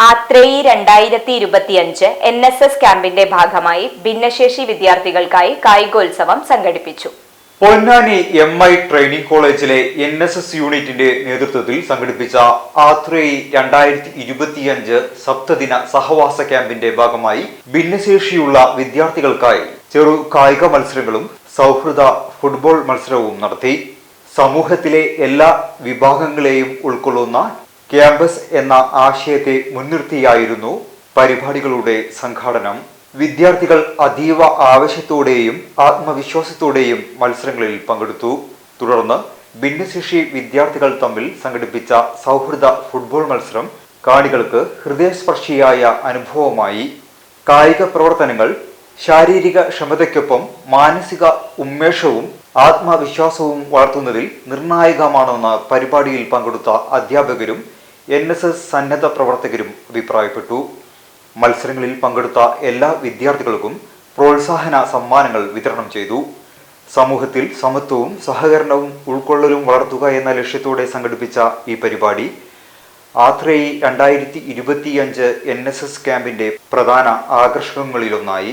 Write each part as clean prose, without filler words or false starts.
ആത്രേയി 2025 NSS ക്യാമ്പിന്റെ ഭാഗമായി ഭിന്നശേഷി വിദ്യാർത്ഥികൾക്കായി കായികോത്സവം സംഘടിപ്പിച്ചു. പൊന്നാനി MI ട്രെയിനിംഗ് കോളേജിലെ NSS യൂണിറ്റിന്റെ നേതൃത്വത്തിൽ സംഘടിപ്പിച്ച ആത്രേയി 2025 സപ്തദിന സഹവാസ ക്യാമ്പിന്റെ ഭാഗമായി ഭിന്നശേഷിയുള്ള വിദ്യാർത്ഥികൾക്കായി ചെറു കായിക മത്സരങ്ങളും സൗഹൃദ ഫുട്ബോൾ മത്സരവും നടത്തി. സമൂഹത്തിലെ എല്ലാ വിഭാഗങ്ങളെയും ഉൾക്കൊള്ളുന്ന ക്യാമ്പസ് എന്ന ആശയത്തെ മുൻനിർത്തിയായിരുന്നു പരിപാടികളുടെ സംഘാടനം. വിദ്യാർത്ഥികൾ അതീവ ആവേശത്തോടെയും ആത്മവിശ്വാസത്തോടെയും മത്സരങ്ങളിൽ പങ്കെടുത്തു. തുടർന്ന് ഭിന്നശേഷി വിദ്യാർത്ഥികൾ തമ്മിൽ സംഘടിപ്പിച്ച സൗഹൃദ ഫുട്ബോൾ മത്സരം കാണികൾക്ക് ഹൃദയസ്പർശിയായ അനുഭവമായി. കായിക പ്രവർത്തനങ്ങൾ ശാരീരിക ക്ഷമതയ്ക്കൊപ്പം മാനസിക ഉന്മേഷവും ആത്മവിശ്വാസവും വളർത്തുന്നതിൽ നിർണായകമാണെന്ന് പരിപാടിയിൽ പങ്കെടുത്ത അധ്യാപകരും NSS സന്നദ്ധ പ്രവർത്തകരും അഭിപ്രായപ്പെട്ടു. മത്സരങ്ങളിൽ പങ്കെടുത്ത എല്ലാ വിദ്യാർത്ഥികൾക്കും പ്രോത്സാഹന സമ്മാനങ്ങൾ വിതരണം ചെയ്തു. സമൂഹത്തിൽ സമത്വവും സഹകരണവും ഉൾക്കൊള്ളലും വളർത്തുക എന്ന ലക്ഷ്യത്തോടെ സംഘടിപ്പിച്ച ഈ പരിപാടി ആത്രേയി 2025 NSS ക്യാമ്പിന്റെ പ്രധാന ആകർഷകങ്ങളിലൊന്നായി.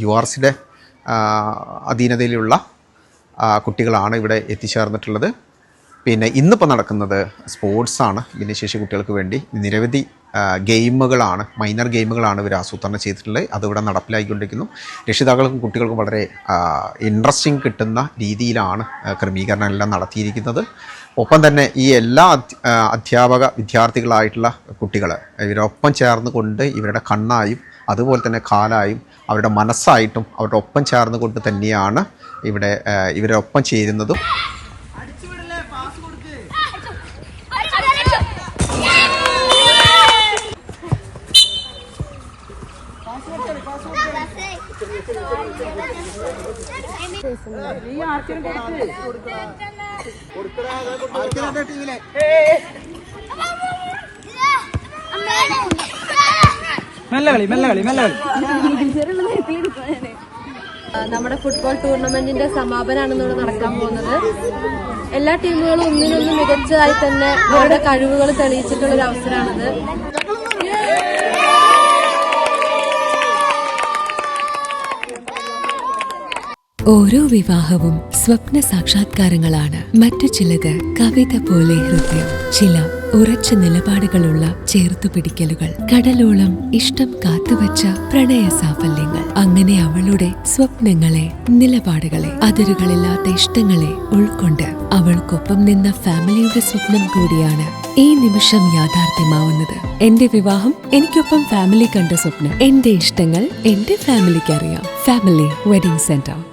URCയുടെ അധീനതയിലുള്ള കുട്ടികളാണ് ഇവിടെ എത്തിച്ചേർന്നിട്ടുള്ളത്. പിന്നെ ഇന്നിപ്പോൾ നടക്കുന്നത് സ്പോർട്സാണ്. ഭിന്നശേഷി കുട്ടികൾക്ക് വേണ്ടി നിരവധി ഗെയിമുകളാണ്, മൈനർ ഗെയിമുകളാണ് ഇവർ ആസൂത്രണം ചെയ്തിട്ടുള്ളത്. അതിവിടെ നടപ്പിലാക്കിക്കൊണ്ടിരിക്കുന്നു. രക്ഷിതാക്കൾക്കും കുട്ടികൾക്കും വളരെ ഇൻട്രസ്റ്റിംഗ് കിട്ടുന്ന രീതിയിലാണ് ക്രമീകരണം എല്ലാം നടത്തിയിരിക്കുന്നത്. ഒപ്പം തന്നെ ഈ എല്ലാ അധ്യാപക വിദ്യാർത്ഥികളായിട്ടുള്ള കുട്ടികൾ ഇവരൊപ്പം ചേർന്ന് കൊണ്ട് ഇവരുടെ കണ്ണായും അതുപോലെ തന്നെ കാലായും അവരുടെ മനസ്സായിട്ടും അവരുടെ ഒപ്പം ചേർന്ന് കൊണ്ട് തന്നെയാണ് ഇവിടെ ഇവരുടെ ഒപ്പം ചേരുന്നതും. നമ്മുടെ ഫുട്ബോൾ ടൂർണമെന്റിന്റെ സമാപനമാണ് ഇവിടെ നടക്കാൻ പോകുന്നത്. എല്ലാ ടീമുകളും ഒന്നിനൊന്ന് മികച്ചതായി തന്നെ അവരുടെ കഴിവുകൾ തെളിയിച്ചിട്ടുള്ള ഒരു അവസരമാണിത്. ഓരോ വിവാഹവും സ്വപ്ന സാക്ഷാത്കാരങ്ങളാണ്. മറ്റു ചിലത് കവിത പോലെ ഹൃദയം, ചില ഉറച്ച നിലപാടുകളുള്ള ചേർത്തുപിടിക്കലുകൾ, കടലോളം ഇഷ്ടം കാത്തുവച്ച പ്രണയ സാഫല്യങ്ങൾ. അങ്ങനെ അവളുടെ സ്വപ്നങ്ങളെ, നിലപാടുകളെ, അതിരുകളില്ലാത്ത ഇഷ്ടങ്ങളെ ഉൾക്കൊണ്ട് അവൾക്കൊപ്പം നിന്ന ഫാമിലിയുടെ സ്വപ്നം കൂടിയാണ് ഈ നിമിഷം യാഥാർത്ഥ്യമാവുന്നത്. എന്റെ വിവാഹം എനിക്കൊപ്പം ഫാമിലി കണ്ട സ്വപ്നം. എന്റെ ഇഷ്ടങ്ങൾ എന്റെ ഫാമിലിക്ക് അറിയാം. Family wedding centre.